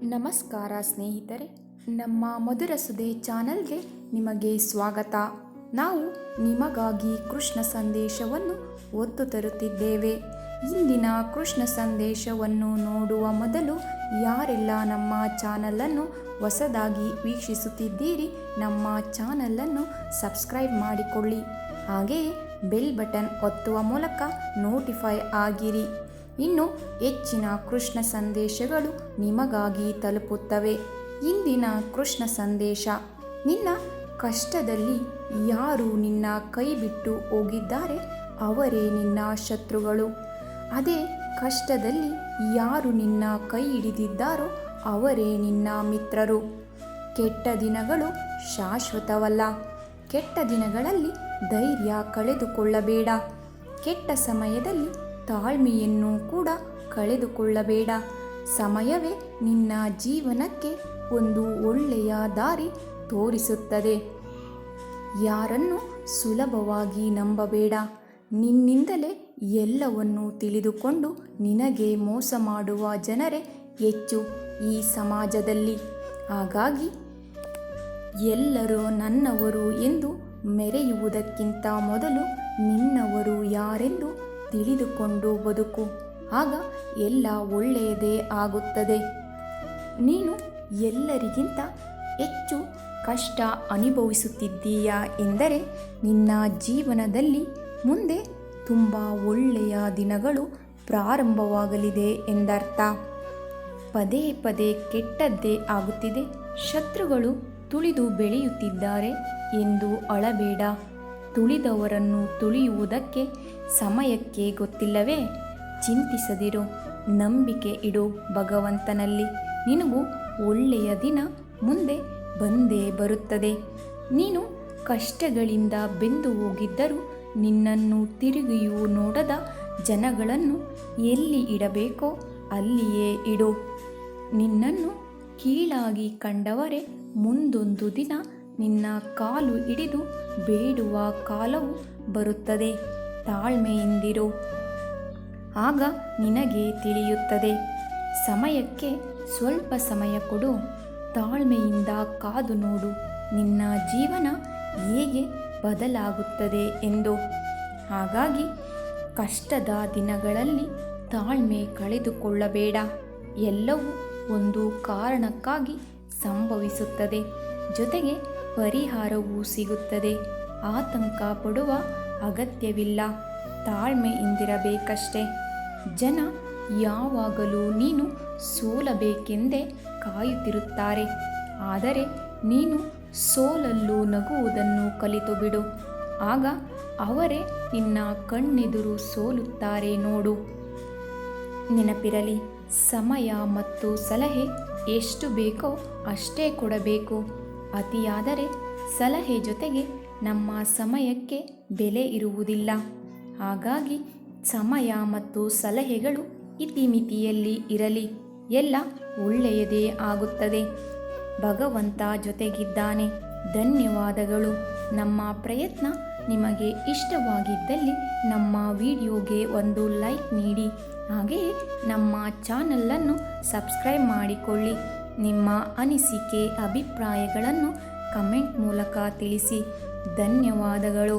ನಮಸ್ಕಾರ ಸ್ನೇಹಿತರೆ, ನಮ್ಮ ಮಧುರ ಸುಧೆ ಚಾನಲ್ಗೆ ನಿಮಗೆ ಸ್ವಾಗತ. ನಾವು ನಿಮಗಾಗಿ ಕೃಷ್ಣ ಸಂದೇಶವನ್ನು ಒತ್ತು ತರುತ್ತಿದ್ದೇವೆ. ಇಂದಿನ ಕೃಷ್ಣ ಸಂದೇಶವನ್ನು ನೋಡುವ ಮೊದಲು ಯಾರೆಲ್ಲ ನಮ್ಮ ಚಾನಲನ್ನು ಹೊಸದಾಗಿ ವೀಕ್ಷಿಸುತ್ತಿದ್ದೀರಿ, ನಮ್ಮ ಚಾನಲನ್ನು ಸಬ್ಸ್ಕ್ರೈಬ್ ಮಾಡಿಕೊಳ್ಳಿ. ಹಾಗೆಯೇ ಬೆಲ್ ಬಟನ್ ಒತ್ತುವ ಮೂಲಕ ನೋಟಿಫೈ ಆಗಿರಿ. ಇನ್ನು ಹೆಚ್ಚಿನ ಕೃಷ್ಣ ಸಂದೇಶಗಳು ನಿಮಗಾಗಿ ತಲುಪುತ್ತವೆ. ಇಂದಿನ ಕೃಷ್ಣ ಸಂದೇಶ: ನಿನ್ನ ಕಷ್ಟದಲ್ಲಿ ಯಾರು ನಿನ್ನ ಕೈ ಬಿಟ್ಟು ಹೋಗಿದ್ದಾರೆ ಅವರೇ ನಿನ್ನ ಶತ್ರುಗಳು. ಅದೇ ಕಷ್ಟದಲ್ಲಿ ಯಾರು ನಿನ್ನ ಕೈ ಹಿಡಿದಿದ್ದಾರೋ ಅವರೇ ನಿನ್ನ ಮಿತ್ರರು. ಕೆಟ್ಟ ದಿನಗಳು ಶಾಶ್ವತವಲ್ಲ. ಕೆಟ್ಟ ದಿನಗಳಲ್ಲಿ ಧೈರ್ಯ ಕಳೆದುಕೊಳ್ಳಬೇಡ. ಕೆಟ್ಟ ಸಮಯದಲ್ಲಿ ತಾಳ್ಮೆಯನ್ನು ಕೂಡ ಕಳೆದುಕೊಳ್ಳಬೇಡ. ಸಮಯವೇ ನಿನ್ನ ಜೀವನಕ್ಕೆ ಒಂದು ಒಳ್ಳೆಯ ದಾರಿ ತೋರಿಸುತ್ತದೆ. ಯಾರನ್ನು ಸುಲಭವಾಗಿ ನಂಬಬೇಡ. ನಿನ್ನಿಂದಲೇ ಎಲ್ಲವನ್ನು ತಿಳಿದುಕೊಂಡು ನಿನಗೆ ಮೋಸ ಮಾಡುವ ಜನರೇ ಹೆಚ್ಚು ಈ ಸಮಾಜದಲ್ಲಿ. ಹಾಗಾಗಿ ಎಲ್ಲರೂ ನನ್ನವರು ಎಂದು ಮೆರೆಯುವುದಕ್ಕಿಂತ ಮೊದಲು ನಿನ್ನವರು ಯಾರೆಂದು ತಿಳಿದುಕೊಂಡು ಬದುಕು. ಆಗ ಎಲ್ಲ ಒಳ್ಳೆಯದೇ ಆಗುತ್ತದೆ. ನೀನು ಎಲ್ಲರಿಗಿಂತ ಹೆಚ್ಚು ಕಷ್ಟ ಅನುಭವಿಸುತ್ತಿದ್ದೀಯಾ ಎಂದರೆ ನಿನ್ನ ಜೀವನದಲ್ಲಿ ಮುಂದೆ ತುಂಬ ಒಳ್ಳೆಯ ದಿನಗಳು ಪ್ರಾರಂಭವಾಗಲಿದೆ ಎಂದರ್ಥ. ಪದೇ ಪದೇ ಕೆಟ್ಟದ್ದೇ ಆಗುತ್ತಿದೆ, ಶತ್ರುಗಳು ತುಳಿದು ಬೆಳೆಯುತ್ತಿದ್ದಾರೆ ಎಂದು ಅಳಬೇಡ. ತುಳಿದವರನ್ನು ತುಳಿಯುವುದಕ್ಕೆ ಸಮಯಕ್ಕೆ ಗೊತ್ತಿಲ್ಲವೇ? ಚಿಂತಿಸದಿರು, ನಂಬಿಕೆ ಇಡು ಭಗವಂತನಲ್ಲಿ. ನಿನಗೂ ಒಳ್ಳೆಯ ದಿನ ಮುಂದೆ ಬಂದೇ ಬರುತ್ತದೆ. ನೀನು ಕಷ್ಟಗಳಿಂದ ಬೆಂದು ಹೋಗಿದ್ದರೂ ನಿನ್ನನ್ನು ತಿರುಗಿಯೂ ನೋಡದ ಜನಗಳನ್ನು ಎಲ್ಲಿ ಇಡಬೇಕೋ ಅಲ್ಲಿಯೇ ಇಡು. ನಿನ್ನನ್ನು ಕೀಳಾಗಿ ಕಂಡವರೇ ಮುಂದೊಂದು ದಿನ ನಿನ್ನ ಕಾಲು ಹಿಡಿದು ಬೇಡುವ ಕಾಲವು ಬರುತ್ತದೆ. ತಾಳ್ಮೆಯಿಂದಿರು, ಆಗ ನಿನಗೆ ತಿಳಿಯುತ್ತದೆ. ಸಮಯಕ್ಕೆ ಸ್ವಲ್ಪ ಸಮಯ ಕೊಡು. ತಾಳ್ಮೆಯಿಂದ ಕಾದು ನೋಡು ನಿನ್ನ ಜೀವನ ಹೇಗೆ ಬದಲಾಗುತ್ತದೆ ಎಂದು. ಹಾಗಾಗಿ ಕಷ್ಟದ ದಿನಗಳಲ್ಲಿ ತಾಳ್ಮೆ ಕಳೆದುಕೊಳ್ಳಬೇಡ. ಎಲ್ಲವೂ ಒಂದು ಕಾರಣಕ್ಕಾಗಿ ಸಂಭವಿಸುತ್ತದೆ, ಜೊತೆಗೆ ಪರಿಹಾರವೂ ಸಿಗುತ್ತದೆ. ಆತಂಕ ಪಡುವ ಅಗತ್ಯವಿಲ್ಲ. ತಾಳ್ಮೆಯಿಂದಿರಬೇಕಷ್ಟೆ. ಜನ ಯಾವಾಗಲೂ ನೀನು ಸೋಲಬೇಕೆಂದೇ ಕಾಯುತ್ತಿರುತ್ತಾರೆ. ಆದರೆ ನೀನು ಸೋಲಲ್ಲೂ ನಗುವುದನ್ನು ಕಲಿತು ಬಿಡು. ಆಗ ಅವರೇ ನಿನ್ನ ಕಣ್ಣೆದುರು ಸೋಲುತ್ತಾರೆ ನೋಡು. ನೆನಪಿರಲಿ, ಸಮಯ ಮತ್ತು ಸಲಹೆ ಎಷ್ಟು ಬೇಕೋ ಅಷ್ಟೇ ಕೊಡಬೇಕು. ಅತಿಯಾದರೆ ಸಲಹೆ ಜೊತೆಗೆ ನಮ್ಮ ಸಮಯಕ್ಕೆ ಬೆಲೆ ಇರುವುದಿಲ್ಲ. ಹಾಗಾಗಿ ಸಮಯ ಮತ್ತು ಸಲಹೆಗಳು ಇತಿಮಿತಿಯಲ್ಲಿ ಇರಲಿ. ಎಲ್ಲ ಒಳ್ಳೆಯದೇ ಆಗುತ್ತದೆ. ಭಗವಂತ ಜೊತೆಗಿದ್ದಾನೆ. ಧನ್ಯವಾದಗಳು. ನಮ್ಮ ಪ್ರಯತ್ನ ನಿಮಗೆ ಇಷ್ಟವಾಗಿದ್ದಲ್ಲಿ ನಮ್ಮ ವಿಡಿಯೋಗೆ ಒಂದು ಲೈಕ್ ನೀಡಿ. ಹಾಗೆಯೇ ನಮ್ಮ ಚಾನಲನ್ನು ಸಬ್ಸ್ಕ್ರೈಬ್ ಮಾಡಿಕೊಳ್ಳಿ. ನಿಮ್ಮ ಅನಿಸಿಕೆ ಅಭಿಪ್ರಾಯಗಳನ್ನು ಕಮೆಂಟ್ ಮೂಲಕ ತಿಳಿಸಿ. ಧನ್ಯವಾದಗಳು.